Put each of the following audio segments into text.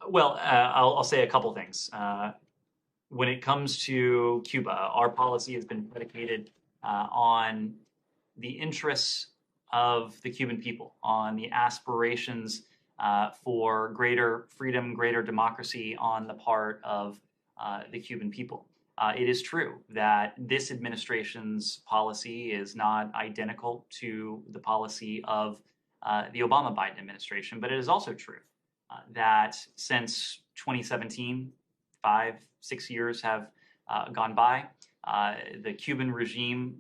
Well, I'll say a couple things. When it comes to Cuba, our policy has been predicated on the interests of the Cuban people, on the aspirations for greater freedom, greater democracy on the part of the Cuban people. It is true that this administration's policy is not identical to the policy of the Obama Biden administration, but it is also true that since 2017, 5, 6 years have gone by. The Cuban regime,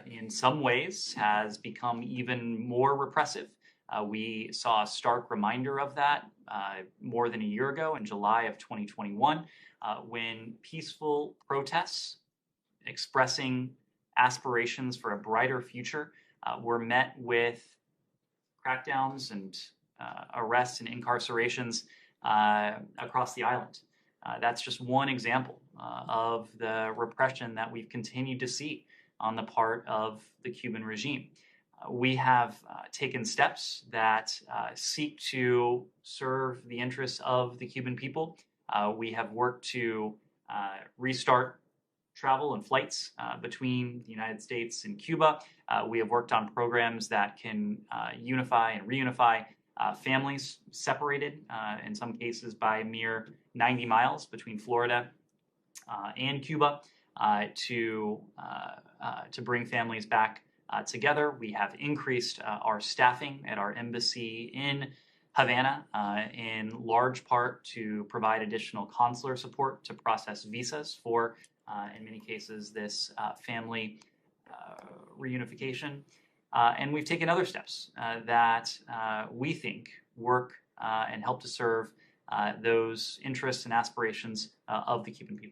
in some ways, has become even more repressive. We saw a stark reminder of that more than a year ago in July of 2021, when peaceful protests expressing aspirations for a brighter future were met with crackdowns and arrests and incarcerations across the island. That's just one example of the repression that we've continued to see on the part of the Cuban regime. We have taken steps that seek to serve the interests of the Cuban people. We have worked to restart travel and flights between the United States and Cuba. We have worked on programs that can unify and reunify families separated, in some cases by a mere 90 miles between Florida and Cuba, to bring families back together. We have increased our staffing at our embassy in Havana, in large part to provide additional consular support to process visas for, in many cases, this family reunification. And we've taken other steps that we think work and help to serve those interests and aspirations of the Cuban people.